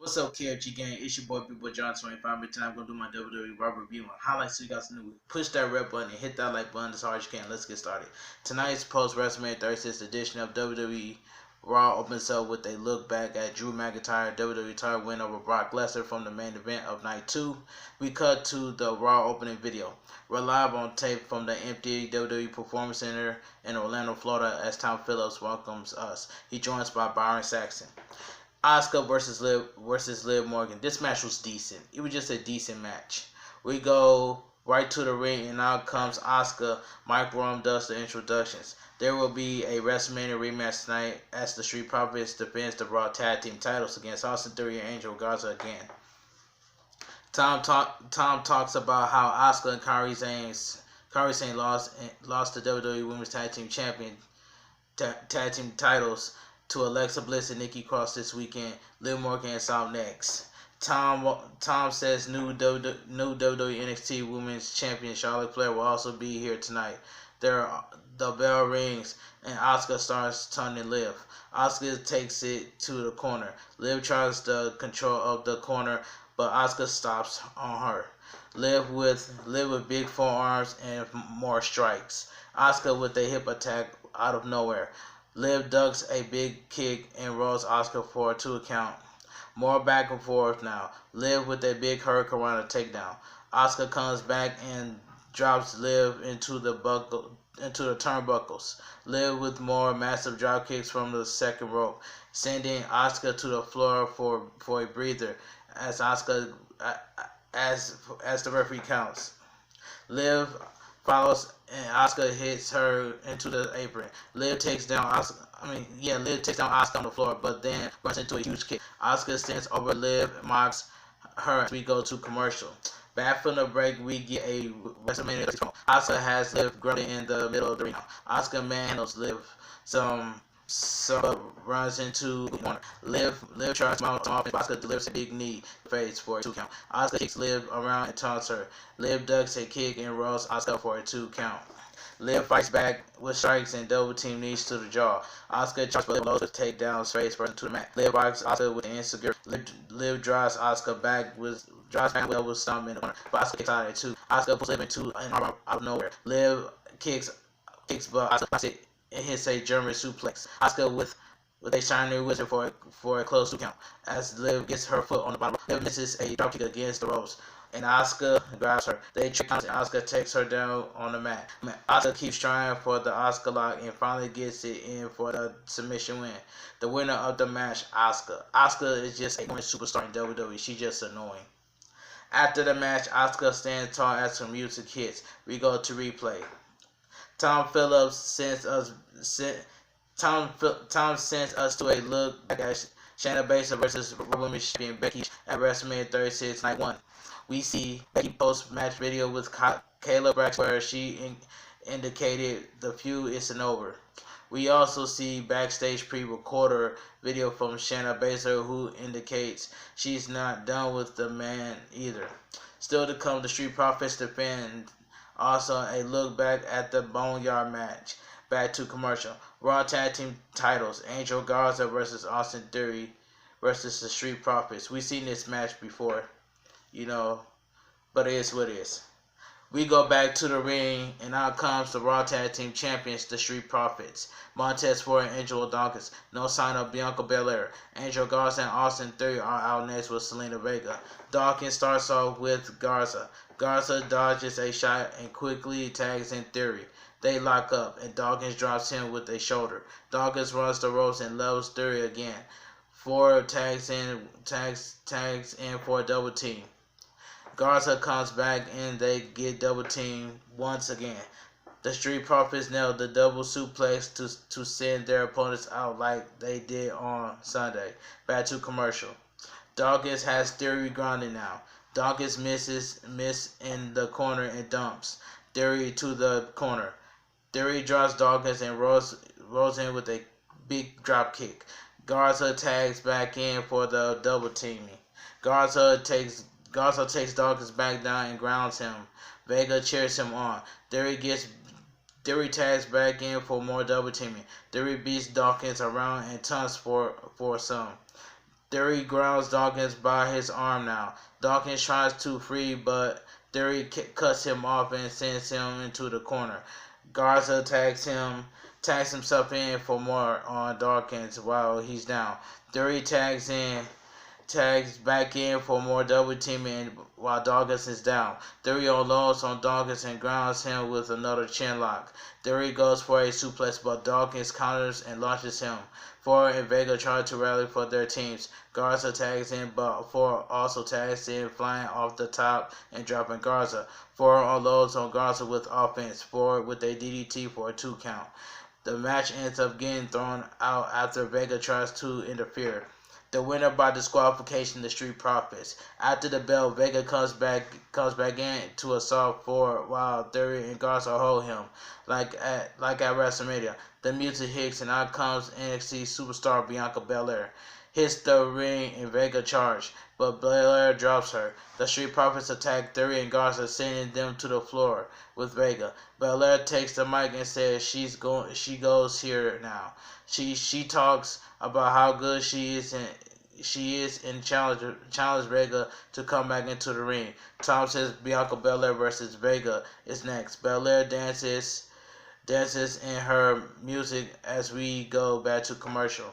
What's up, KFG gang? It's your boy, Big Boy John 25. But tonight I'm gonna do my WWE Raw review and highlights so you guys know. Push that red button and hit that like button as hard as you can. Let's get started. Tonight's post WrestleMania 36th edition of WWE Raw opens up with a look back at Drew McIntyre WWE title win over Brock Lesnar from the main event of Night 2. We cut to the Raw opening video. We're live on tape from the empty WWE Performance Center in Orlando, Florida, as Tom Phillips welcomes us. He joins by Byron Saxton. Asuka versus Liv Morgan. This match was decent. It was just a decent match. We go right to the ring, and out comes Asuka. Mike Rome does the introductions. There will be a WrestleMania rematch tonight as the Street Profits defends the Raw Tag Team titles against Austin Theory and Angel Garza again. Tom talks about how Asuka and Kairi Sane lost the WWE Women's Tag Team Tag Team titles to Alexa Bliss and Nikki Cross this weekend. Liv Morgan is out next. Tom says new WWE NXT Women's Champion Charlotte Flair will also be here tonight. The bell rings and Asuka starts turning Liv. Asuka takes it to the corner. Liv tries the control of the corner, but Asuka stops on her. Liv with big forearms and more strikes. Asuka with a hip attack out of nowhere. Liv ducks a big kick and rolls Asuka for a 2 count. More back and forth now. Liv with a big hurricanrana takedown. Asuka comes back and drops Liv into the turnbuckles. Liv with more massive drop kicks from the second rope, sending Asuka to the floor for a breather as the referee counts. Liv follows and Asuka hits her into the apron. Liv takes down Asuka on the floor, but then runs into a huge kick. Asuka stands over Liv, mocks her as we go to commercial. Back from the break, we get a WrestleMania promo. Asuka has Liv grounded in the middle of the ring. Asuka manhandles Liv. Some runs into the corner. Liv tries to mount off, and Asuka delivers a big knee face for a 2 count. Asuka kicks Liv around and taunts her. Liv ducks a kick and rolls Asuka for a 2 count. Liv fights back with strikes and double team knees to the jaw. Asuka tries to Liv lows with takedowns face first to the mat. Liv rocks Asuka with the insecure. Liv drives Asuka back with elbow stomp in the corner, but Asuka kicks out at 2. Asuka pulls Liv into an arm out of nowhere. Liv kicks, but Asuka blocks it and hits a German suplex. Asuka with a shiny wizard for a close 2 count. As Liv gets her foot on the bottom, Liv misses a dropkick against the ropes, and Asuka grabs her. They trick counts and Asuka takes her down on the mat. Asuka keeps trying for the Asuka lock and finally gets it in for the submission win. The winner of the match, Asuka. Asuka is just a woman superstar in WWE. She's just annoying. After the match, Asuka stands tall as her music hits. We go to replay. Tom Phillips sends us to a look back at Shayna Baszler versus Women's Champion Becky at WrestleMania 36 Night 1. We see Becky post-match video with Kayla Braxton where she indicated the feud isn't over. We also see backstage pre-recorder video from Shayna Baszler who indicates she's not done with the man either. Still to come, the Street Profits defend. Also, a look back at the Boneyard match. Back to commercial. Raw Tag Team titles. Angel Garza versus Austin Theory versus the Street Profits. We've seen this match before, but it is what it is. We go back to the ring, and out comes the Raw Tag Team Champions, the Street Profits. Montez Ford and Angelo Dawkins. No sign of Bianca Belair. Angel Garza and Austin Theory are out next with Selena Vega. Dawkins starts off with Garza. Garza dodges a shot and quickly tags in Theory. They lock up, and Dawkins drops him with a shoulder. Dawkins runs the ropes and levels Theory again. Ford tags in for a double team. Garza comes back and they get double teamed once again. The Street Profits nailed the double suplex to send their opponents out like they did on Sunday. Back to commercial. Dawkins has Theory grounded now. Dawkins miss in the corner and dumps Theory to the corner. Theory drops Dawkins and rolls in with a big drop kick. Garza tags back in for the double teaming. Garza takes Dawkins back down and grounds him. Vega cheers him on. Theory tags back in for more double teaming. Theory beats Dawkins around and taunts for some. Theory grounds Dawkins by his arm now. Dawkins tries to free, but Theory cuts him off and sends him into the corner. Garza tags himself in for more on Dawkins while he's down. Theory tags back in for more double teaming while Dawkins is down. Theory unloads on Dawkins and grounds him with another chin lock. Theory goes for a suplex, but Dawkins counters and launches him. Ford and Vega try to rally for their teams. Garza tags in, but Ford also tags in, flying off the top and dropping Garza. Ford unloads on Garza with offense. Ford with a DDT for a 2 count. The match ends up getting thrown out after Vega tries to interfere. The winner by disqualification, the Street Profits. After the bell, Vega comes back in to assault Ford while Theory and Garza hold him, like at WrestleMania. The music hits and out comes NXT superstar Bianca Belair. Hits the ring and Vega charge, but Belair drops her. The Street Profits attack Theory and Garza, sending them to the floor with Vega. Belair takes the mic and says she goes here now. She talks about how good she is and challenge Vega to come back into the ring. Tom says Bianca Belair versus Vega is next. Belair dances in her music as we go back to commercial.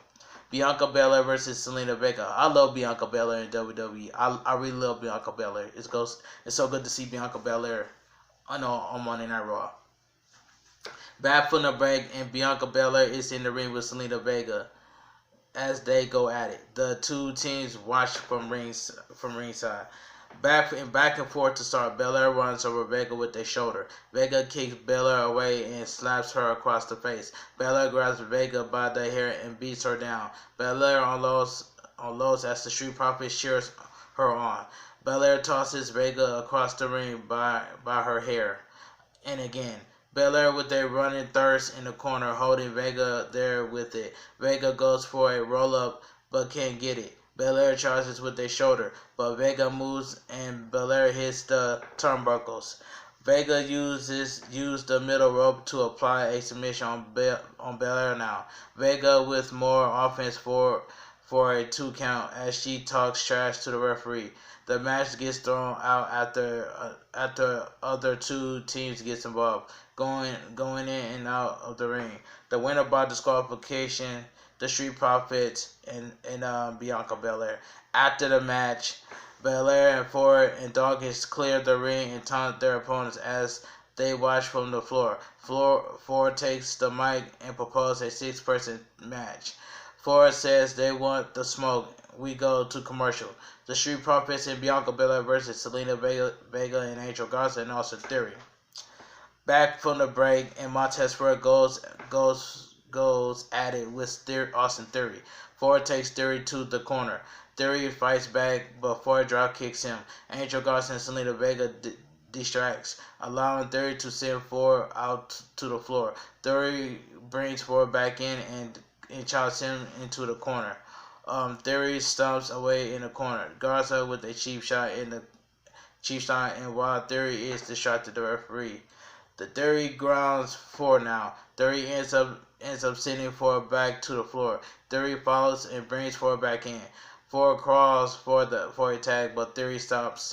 Bianca Belair versus Zelina Vega. I love Bianca Belair in WWE. I really love Bianca Belair. It's so good to see Bianca Belair on Monday Night Raw. Back from the break, and Bianca Belair is in the ring with Zelina Vega as they go at it. The two teams watch from ringside. Back and forth to start. Belair runs over Vega with a shoulder. Vega kicks Belair away and slaps her across the face. Belair grabs Vega by the hair and beats her down. Belair unloads as the Street Profits cheers her on. Belair tosses Vega across the ring by her hair. And again. Belair with a running thirst in the corner, holding Vega there with it. Vega goes for a roll-up, but can't get it. Belair charges with a shoulder, but Vega moves and Belair hits the turnbuckles. Vega used the middle rope to apply a submission on Belair now. Vega with more offense for a 2 count as she talks trash to the referee. The match gets thrown out after other two teams gets involved, going in and out of the ring. The winner by disqualification, the Street Profits and Bianca Belair. After the match, Belair and Ford and Dawkins clear the ring and taunt their opponents as they watch from the floor. Ford takes the mic and proposes a 6-person match. Ford says they want the smoke. We go to commercial. The Street Profits and Bianca Belair versus Zelina Vega and Angel Garza and Austin Theory. Back from the break, and Montez Ford goes at it with Austin Theory. Ford takes Theory to the corner. Theory fights back, but Ford drop kicks him. Angel Garza and Zelina Vega distracts, allowing Theory to send Ford out to the floor. Theory brings Ford back in and chops him into the corner. Theory stomps away in the corner. Garza with a cheap shot, and while Theory is distracted, the referee. The Theory grounds Ford now. Theory ends up sending Ford back to the floor. Theory follows and brings Ford back in. Ford crawls for a tag, but Theory stops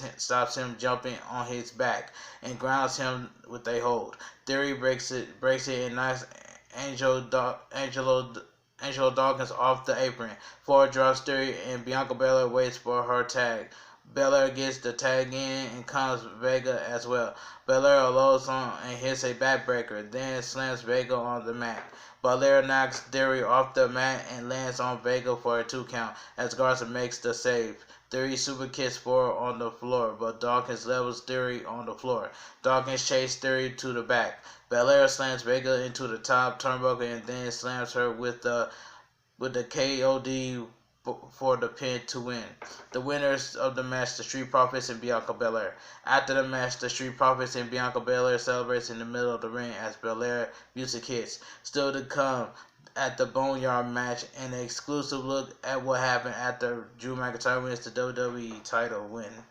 him jumping on his back and grounds him with a hold. Theory breaks it and knocks Angelo Dawkins off the apron. Ford drops Theory and Bianca Belair waits for her tag. Belair gets the tag in and comes Vega as well. Belair loads on and hits a backbreaker, then slams Vega on the mat. Belair knocks Theory off the mat and lands on Vega for a 2 count as Garza makes the save. Theory super kicks Ford on the floor, but Dawkins levels Theory on the floor. Dawkins chases Theory to the back. Belair slams Vega into the top turnbuckle and then slams her with the KOD for the pin to win. The winners of the match, the Street Profits and Bianca Belair. After the match, the Street Profits and Bianca Belair celebrates in the middle of the ring as Belair music hits. Still to come at the Boneyard match, and an exclusive look at what happened after Drew McIntyre wins the WWE title win.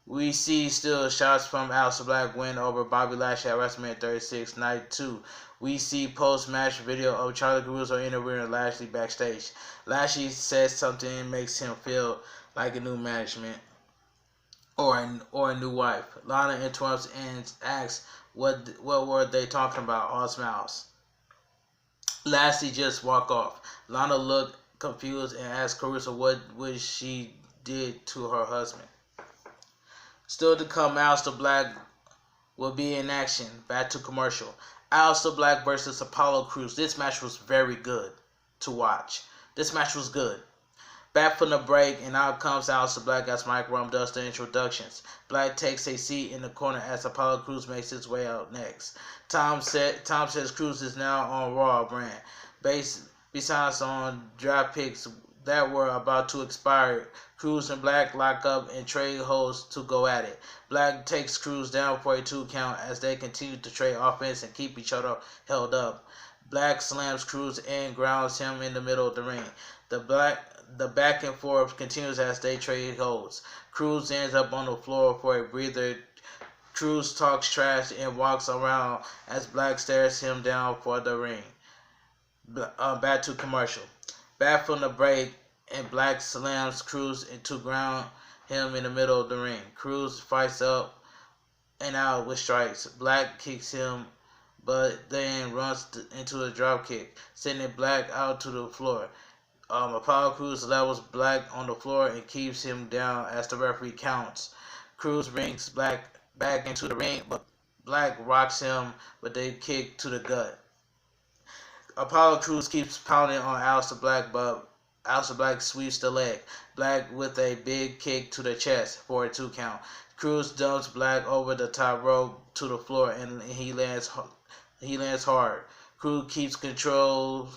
We see still shots from Aleister Black win over Bobby Lashley at WrestleMania 36 Night 2. We see post-match video of Charlie Caruso interviewing Lashley backstage. Lashley says something makes him feel like a new management or a new wife. Lana interrupts and asks what were they talking about, all smiles. Lashley just walk off. Lana looked confused and asked Caruso what she did to her husband. Still to come, Aleister Black will be in action. Back to commercial. Aleister Black versus Apollo Crews. This match was very good to watch. This match was good. Back from the break, and out comes Aleister Black as Mike Rum does the introductions. Black takes a seat in the corner as Apollo Crews makes his way out next. Tom says Crews is now on Raw brand. Besides on draft picks that were about to expire, Crews and Black lock up and trade holds to go at it. Black takes Crews down for a 2 count as they continue to trade offense and keep each other held up. Black slams Crews and grounds him in the middle of the ring. The back and forth continues as they trade holds. Crews ends up on the floor for a breather. Crews talks trash and walks around as Black stares him down for the ring. Back to commercial. Back from the break, and Black slams Crews to ground him in the middle of the ring. Crews fights up and out with strikes. Black kicks him, but then runs into a drop kick, sending Black out to the floor. Apollo Crews levels Black on the floor and keeps him down as the referee counts. Crews brings Black back into the ring, but Black rocks him with a kick to the gut. Apollo Crews keeps pounding on Aleister Black, but Aleister Black sweeps the leg. Black with a big kick to the chest for a 2 count. Crews dumps Black over the top rope to the floor, and he lands hard. Crews keeps control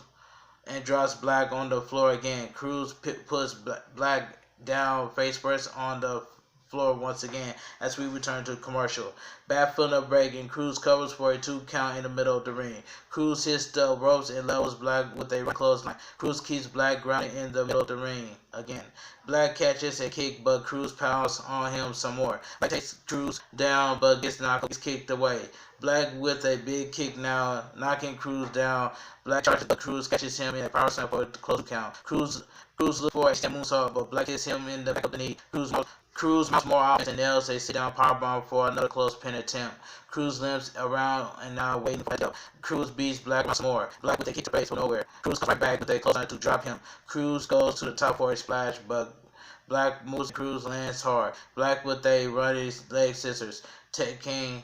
and drops Black on the floor again. Crews puts Black down face first on the floor once again as we return to commercial. Back from the break, and Crews covers for a 2 count in the middle of the ring. Crews hits the ropes and levels Black with a clothesline. Crews keeps Black grounded in the middle of the ring again. Black catches a kick, but Crews pounds on him some more. Black takes Crews down, but gets kicked away. Black with a big kick now, knocking Crews down. Black charges, but Crews catches him in a power slam for a close count. Crews looks for a stand moonsault, but Black hits him in the back of the knee. Crews mounts more offense and nails a sit-down powerbomb for another close pin attempt. Crews limps around and now waiting for the Crews beats Black once more. Black with a kick to face from nowhere. Crews comes right back with a clothesline to drop him. Crews goes to the top for a splash, but Black moves. Crews lands hard. Black with a running leg scissors, taking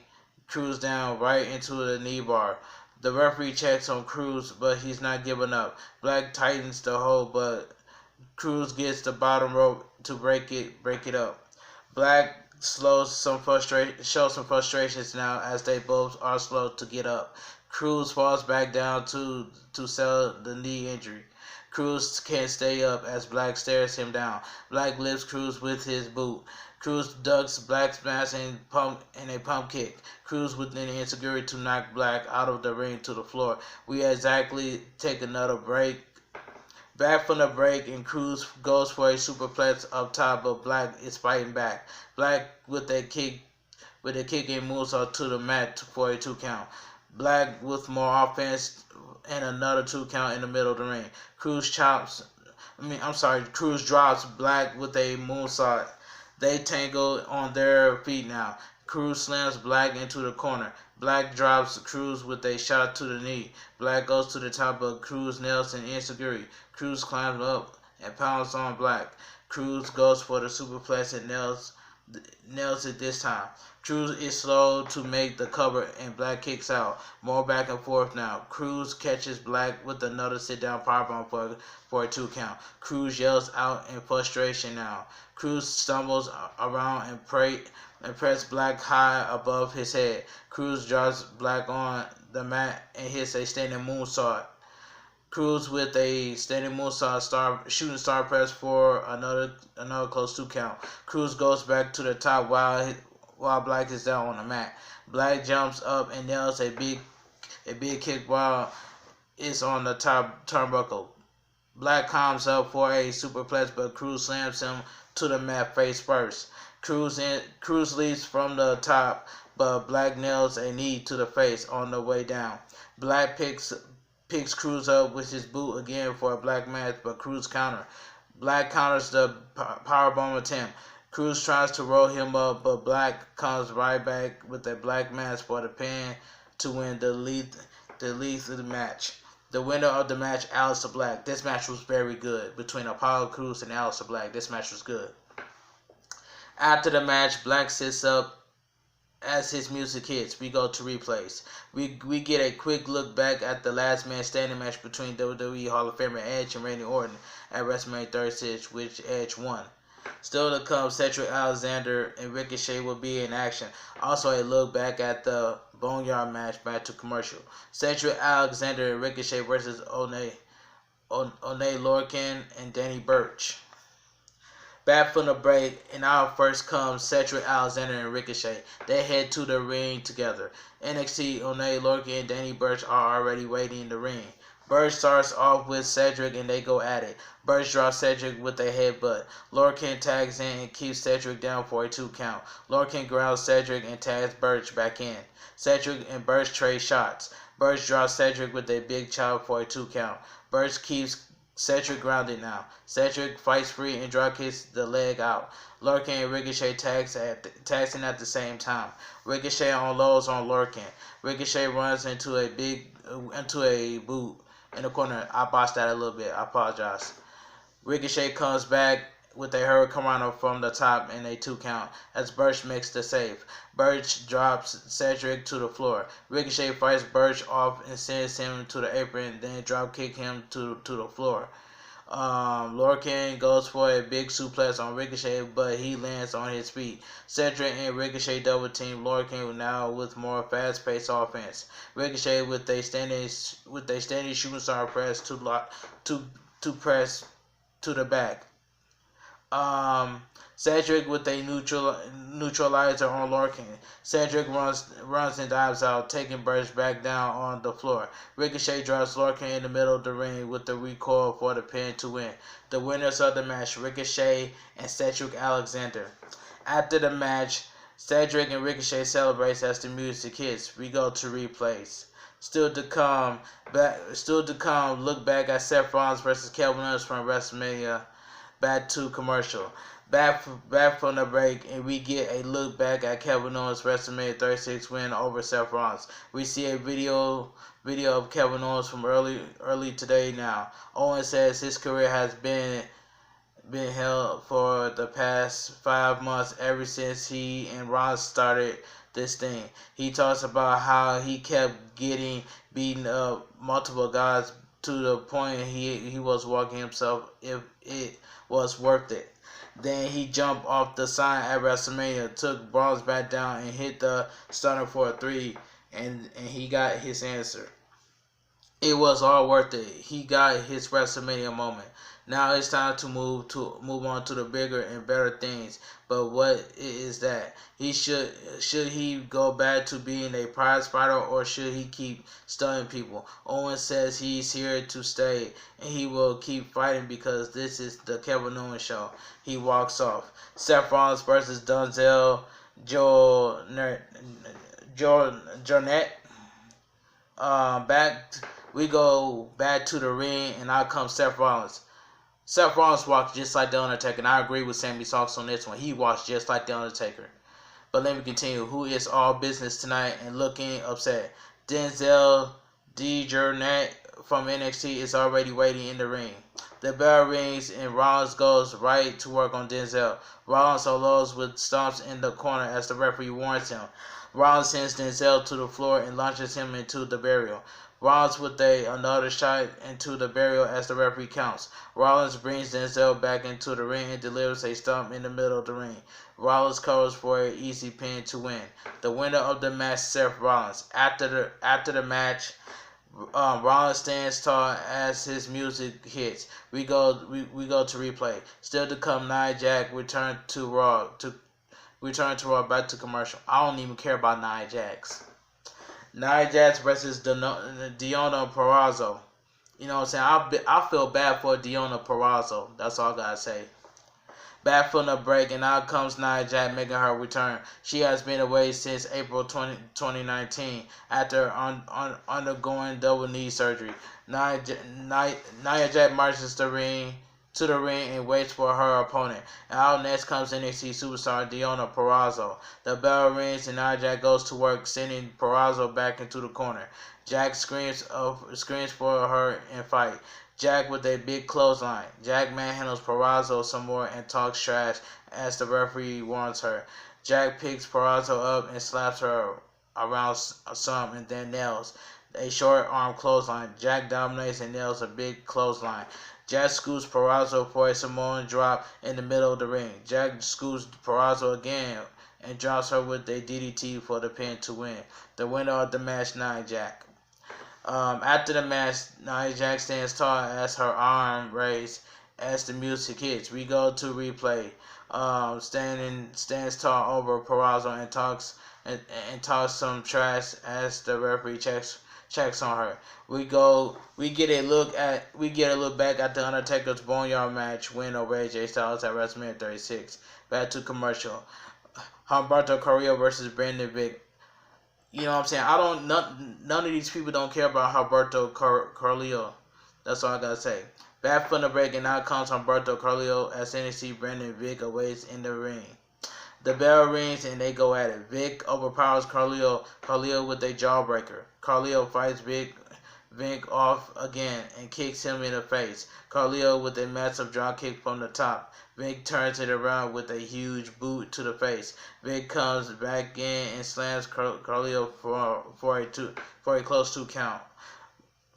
Crews down right into the knee bar. The referee checks on Crews, but he's not giving up. Black tightens the hold, but Crews gets the bottom rope to break it up. Black shows some frustrations now as they both are slow to get up. Crews falls back down to sell the knee injury. Crews can't stay up as Black stares him down. Black lifts Crews with his boot. Crews ducks Black's smash and a pump kick. Crews with an insecurity to knock Black out of the ring to the floor. We exactly take another break. Back from the break, and Crews goes for a superplex up top, but Black is fighting back. Black with a kick and moonsault to the mat for a 2 count. Black with more offense and another 2 count in the middle of the ring. Crews drops Black with a moonsault. They tangle on their feet now. Crews slams Black into the corner. Black drops Crews with a shot to the knee. Black goes to the top, but Crews nails an insecurity. Crews climbs up and pounds on Black. Crews goes for the superplex and nails it this time. Crews is slow to make the cover and Black kicks out. More back and forth now. Crews catches Black with another sit-down powerbomb for a 2 count. Crews yells out in frustration now. Crews stumbles around and press Black high above his head. Crews drops Black on the mat and hits a standing moonsault. Crews with a standing moonsault shooting star press for another close 2 count. Crews goes back to the top while Black is down on the mat. Black jumps up and nails a big kick while it's on the top turnbuckle. Black comes up for a superplex, but Cruz slams him to the mat face first. Cruz leaps from the top, but Black nails a knee to the face on the way down. Black picks Cruz up with his boot again for a Black match, but Cruz counter. Black counters the powerbomb attempt. Cruz tries to roll him up, but Black comes right back with a Black match for the pin to win the lead of the match. The winner of the match, Aleister Black. This match was very good between Apollo Crews and Aleister Black. This match was good. After the match, Black sits up as his music hits. We go to replays. We get a quick look back at the last man standing match between WWE Hall of Famer Edge and Randy Orton at WrestleMania 36, which Edge won. Still to come, Cedric Alexander and Ricochet will be in action. Also a look back at the Boneyard match back to commercial. Cedric Alexander and Ricochet versus Oney Lorcan and Danny Burch. Back from the break, and out first comes Cedric Alexander and Ricochet. They head to the ring together. NXT, Oney Lorcan and Danny Burch are already waiting in the ring. Burch starts off with Cedric and they go at it. Burch drops Cedric with a headbutt. Lorcan tags in and keeps Cedric down for a 2 count. Lorcan grounds Cedric and tags Burch back in. Cedric and Burch trade shots. Burch drops Cedric with a big chop for a 2 count. Burch keeps Cedric grounded now. Cedric fights free and drop kicks the leg out. Lorcan and Ricochet tags in at the same time. Ricochet unloads on Lorcan. Ricochet runs into a boot in the corner. I botched that a little bit. I apologize. Ricochet comes back with a hurricanrana from the top and a 2 count as Burch makes the save. Burch drops Cedric to the floor. Ricochet fights Burch off and sends him to the apron, then drop kick him to the floor. Lorcan goes for a big suplex on Ricochet, but he lands on his feet. Cedric and Ricochet double team Lorcan now with more fast-paced offense. Ricochet with a standing shooting star press to press to the back. Cedric with a neutralizer on Lorcan. Cedric runs and dives out, taking Burch back down on the floor. Ricochet drops Lorcan in the middle of the ring with the recoil for the pin to win. The winners of the match, Ricochet and Cedric Alexander. After the match, Cedric and Ricochet celebrate as the music hits. We go to replays. Still to come, look back at Seth Rollins versus Kevin Owens from WrestleMania. Back to commercial. Back from the break, and we get a look back at Kevin Owens' WrestleMania 36 win over Seth Rollins. We see a video of Kevin Owens from early today now. Owens says his career has been held for the past 5 months ever since he and Rollins started this thing. He talks about how he kept getting beaten up multiple guys to the point he was walking himself if it was worth it. Then he jumped off the sign at WrestleMania, took Rollins back down and hit the stunner for a 3, and he got his answer. It was all worth it. He got his WrestleMania moment. Now it's time to move on to the bigger and better things. But what is that? Should he go back to being a prize fighter, or should he keep stunning people? Owens says he's here to stay and he will keep fighting because this is the Kevin Owens show. He walks off. Seth Rollins versus Denzel Jornet. We go back to the ring, and out comes Seth Rollins. Seth Rollins walks just like The Undertaker, and I agree with Sammy Sox on this one. He walks just like The Undertaker. But let me continue. Who is all business tonight and looking upset? Denzel Jornet from NXT is already waiting in the ring. The bell rings, and Rollins goes right to work on Denzel. Rollins unloads with stomps in the corner as the referee warns him. Rollins sends Denzel to the floor and launches him into the burial. Rollins with another shot into the burial as the referee counts. Rollins brings Denzel back into the ring and delivers a stomp in the middle of the ring. Rollins covers for an easy pin to win. The winner of the match, Seth Rollins. After the match, Rollins stands tall as his music hits. We go to replay. Still to come, Nia Jax return to Raw back to commercial. I don't even care about Nia Jax. Nia Jax versus Deonna Purrazzo. You know what I'm saying? I feel bad for Deonna Purrazzo. That's all I gotta say. Back from the break, and out comes Nia Jax making her return. She has been away since April 2019 after undergoing double knee surgery. Nia Jax marches to the ring and waits for her opponent. And out next comes NXT superstar Deonna Purrazzo. The bell rings and Nia Jax goes to work, sending Purrazzo back into the corner. Jax screams for her and fight. Jack with a big clothesline. Jack manhandles Purrazzo some more and talks trash as the referee warns her. Jack picks Purrazzo up and slaps her around some and then nails a short arm clothesline. Jack dominates and nails a big clothesline. Jack scoots Purrazzo for a Samoan drop in the middle of the ring. Jack scoots Purrazzo again and drops her with a DDT for the pin to win. The winner of the match, Nia Jax. After the match, Nia Jax stands tall as her arm raised as the music hits. We go to replay. Stands tall over Purrazzo and talks some trash as the referee checks on her. We get a look back at the Undertaker's Boneyard match win over AJ Styles at WrestleMania 36. Back to commercial. Humberto Carrillo versus Brandon Vick. You know what I'm saying? None of these people don't care about Humberto Carrillo. That's all I gotta say. Back from the break, and now comes Humberto Carrillo as NXT Brandon Vick awaits in the ring. The bell rings and they go at it. Vick overpowers Carrillo with a jawbreaker. Carrillo fights Vick off again and kicks him in the face. Carrillo with a massive drop kick from the top. Vick turns it around with a huge boot to the face. Vick comes back in and slams Carrillo for a close 2 count.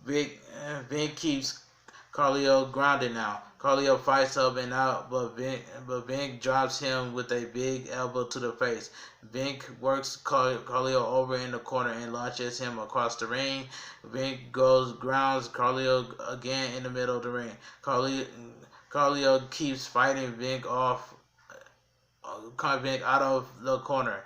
Vick keeps Carrillo grounded now. Carrillo fights up and out, but Vick drops him with a big elbow to the face. Vick works Carrillo over in the corner and launches him across the ring. Vick grounds Carrillo again in the middle of the ring. Carrillo keeps fighting Vick out of the corner.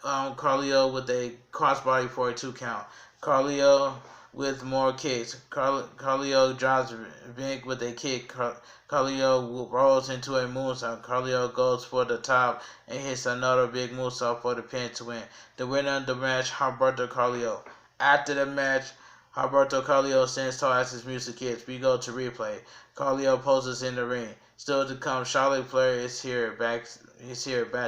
Carrillo with a crossbody for a 2 count. Carrillo with more kicks. Carrillo drops Vick with a kick. Carrillo rolls into a moonsault. Carrillo goes for the top and hits another big moonsault for the pin to win. The winner of the match, Humberto Carrillo. After the match, Humberto Carrillo stands tall as his music hits. We go to replay. Carrillo poses in the ring. Still to come, Charlotte Flair is here back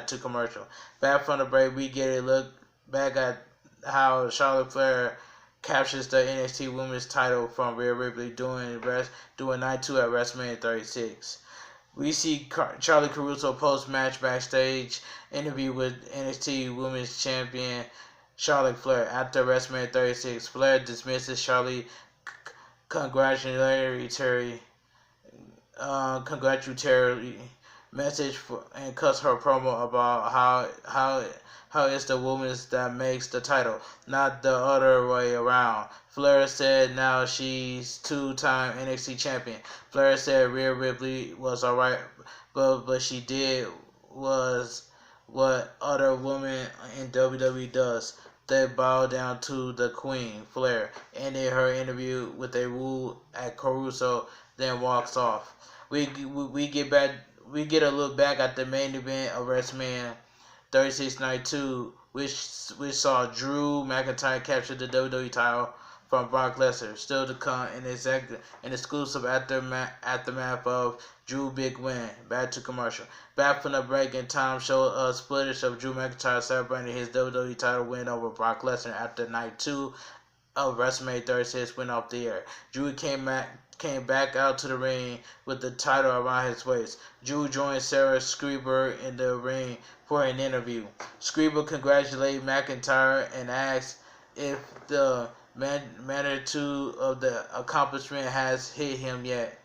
to commercial. Back from the break, we get a look back at how Charlotte Flair captures the NXT Women's title from Rhea Ripley doing night 2 at WrestleMania 36. We see Charlie Caruso post-match backstage interview with NXT Women's Champion Charlotte Flair. After WrestleMania 36, Flair dismisses Charlie congratulatory message and cuts her promo about how it's the women's that makes the title, not the other way around. Flair said now she's 2-time NXT champion. Flair said Rhea Ripley was alright, but she did was what other women in WWE does. They bow down to the Queen. Flair ended her interview with a woo at Caruso, then walks off. We get a look back at the main event of WrestleMania 36 Night 2, which saw Drew McIntyre capture the WWE title from Brock Lesnar. Still to come, an exclusive aftermath of Drew big win. Back to commercial. Back from the break, and Tom showed us footage of Drew McIntyre celebrating his WWE title win over Brock Lesnar after Night 2 of WrestleMania 36 went off the air. Drew came back out to the ring with the title around his waist. Drew joined Sarah Schreiber in the ring for an interview. Schreiber congratulated McIntyre and asked if the magnitude of the accomplishment has hit him yet,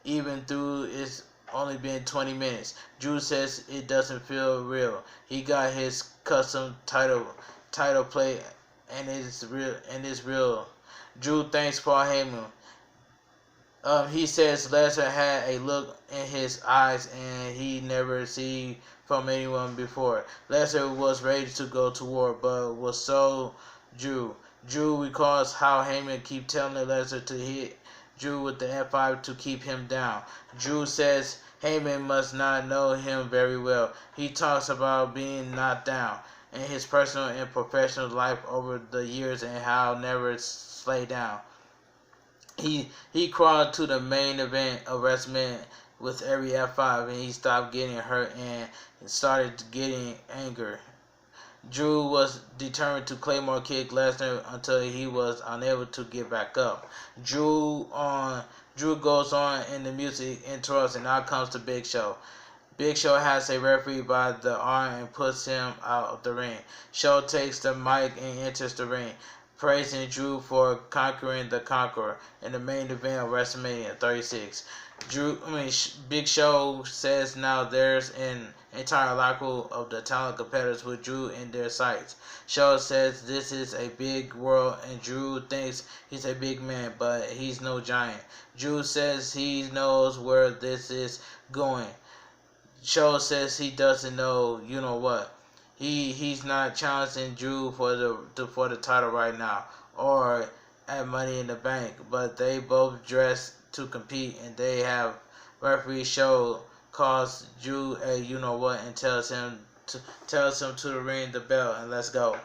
even though it's only been 20 minutes. Drew says it doesn't feel real. He got his custom title plate and it's real. Drew thanks Paul Heyman. He says Lesnar had a look in his eyes and he never seen from anyone before. Lesnar was ready to go to war, but was so Drew. Drew recalls how Heyman keep telling Lesnar to hit Drew with the F5 to keep him down. Drew says Heyman must not know him very well. He talks about being knocked down in his personal and professional life over the years and how never slay down. He crawled to the main event of WrestleMania with every F5 and he stopped getting hurt and started getting anger. Drew was determined to Claymore kick Lesnar until he was unable to get back up. Drew goes on and the music interrupts and out comes the Big Show. Big Show has a referee by the arm and puts him out of the ring. Show takes the mic and enters the ring, praising Drew for conquering the Conqueror in the main event of WrestleMania 36. Big Show says now there's an entire locker of the talented competitors with Drew in their sights. Show says this is a big world and Drew thinks he's a big man, but he's no giant. Drew says he knows where this is going. Show says he doesn't know, you know what. He's not challenging Drew for the title right now or at Money in the Bank, but they both dress to compete and they have referee Show calls Drew a you know what and tells him to ring the bell and let's go.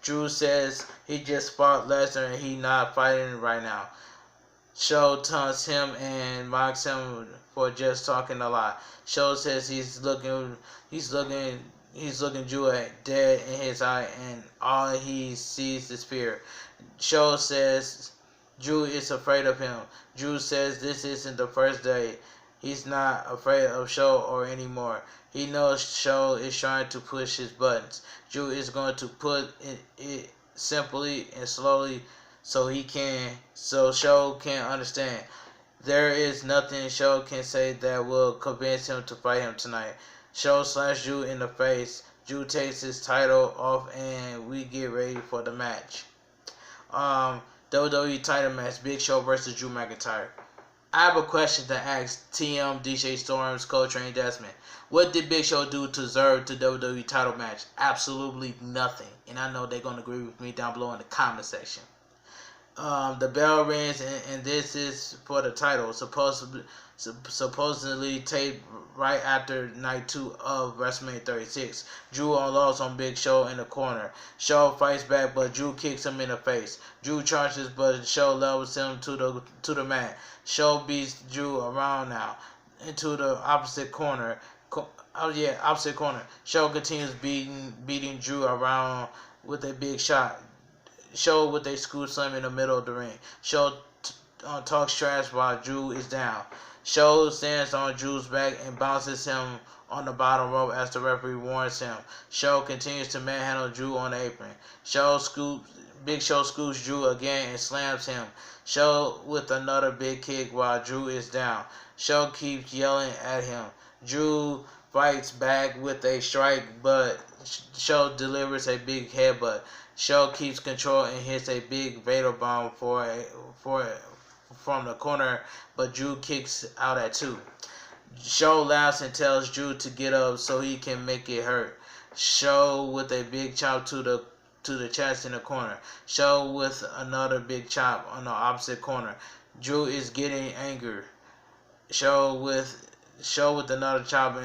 Drew says he just fought Lesnar and he not fighting right now. Show taunts him and mocks him for just talking a lot. Show says he's looking Drew dead in his eye and all he sees is fear. Show says Drew is afraid of him. Drew says this isn't the first day. He's not afraid of Show or anymore. He knows Show is trying to push his buttons. Drew is going to put it simply and slowly so Show can understand. There is nothing Show can say that will convince him to fight him tonight. Show slash Drew in the face. Drew takes his title off and we get ready for the match. WWE title match, Big Show versus Drew McIntyre. I have a question to ask TM, DJ Storms, Coltrane, Desmond. What did Big Show do to deserve the WWE title match? Absolutely nothing. And I know they're going to agree with me down below in the comment section. The bell rings and this is for the title, supposedly taped right after night 2 of WrestleMania 36. Drew lost on Big Show in the corner. Show fights back, but Drew kicks him in the face. Drew charges, but Show levels him to the mat. Show beats Drew around now into the opposite corner. Opposite corner. Show continues beating Drew around with a big shot. Show with a scoop slam in the middle of the ring. Show talks trash while Drew is down. Show stands on Drew's back and bounces him on the bottom rope as the referee warns him. Show continues to manhandle Drew on the apron. Big Show scoops Drew again and slams him. Show with another big kick while Drew is down. Show keeps yelling at him. Drew fights back with a strike, but Show delivers a big headbutt. Show keeps control and hits a big Vader bomb from the corner, but Drew kicks out at 2. Show laughs and tells Drew to get up so he can make it hurt. Show with a big chop to the chest in the corner. Show with another big chop on the opposite corner. Drew is getting angry. Show with another chop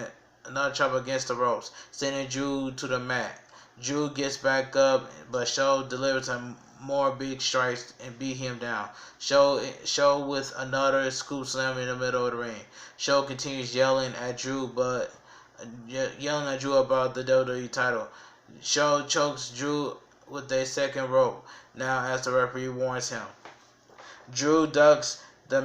against the ropes, sending Drew to the mat. Drew gets back up, but Show delivers him more big strikes and beat him down. Show with another scoop slam in the middle of the ring. Show continues yelling at Drew about the WWE title. Show chokes Drew with a second rope now as the referee warns him. Drew ducks the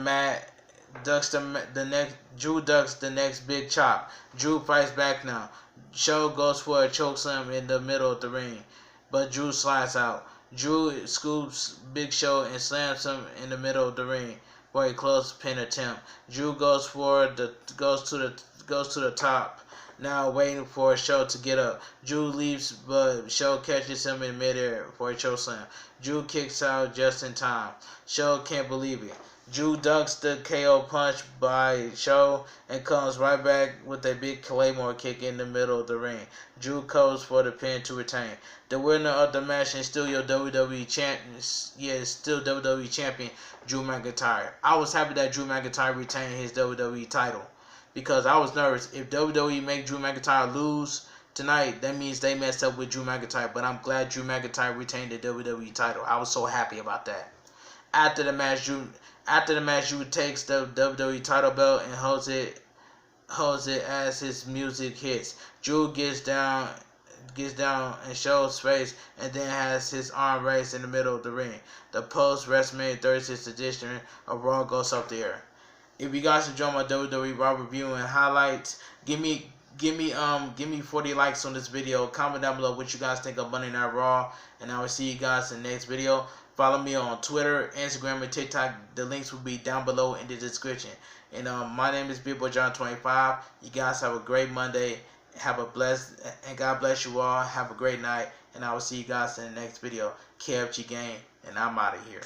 next big chop. Drew fights back now. Show goes for a chokeslam in the middle of the ring, but Drew slides out. Drew scoops Big Show and slams him in the middle of the ring for a close pin attempt. Drew goes to the top, now waiting for Show to get up. Drew leaves, but Show catches him in midair for a chokeslam. Drew kicks out just in time. Show can't believe it. Drew ducks the KO punch by Show and comes right back with a big Claymore kick in the middle of the ring. Drew covers for the pin to retain. The winner of the match is still your WWE champion. Still WWE champion Drew McIntyre. I was happy that Drew McIntyre retained his WWE title because I was nervous. If WWE make Drew McIntyre lose tonight, that means they messed up with Drew McIntyre. But I'm glad Drew McIntyre retained the WWE title. I was so happy about that. After the match, Drew takes the WWE title belt and holds it as his music hits. Drew gets down and shows face, and then has his arm raised in the middle of the ring. The post WrestleMania 36 edition of Raw goes up the air. If you guys enjoy my WWE Raw review and highlights, give me 40 likes on this video. Comment down below what you guys think of Monday Night Raw, and I will see you guys in the next video. Follow me on Twitter, Instagram, and TikTok. The links will be down below in the description. And my name is Big Boy John 25. You guys have a great Monday. Have a blessed, and God bless you all. Have a great night, and I will see you guys in the next video. KFG Game, and I'm out of here.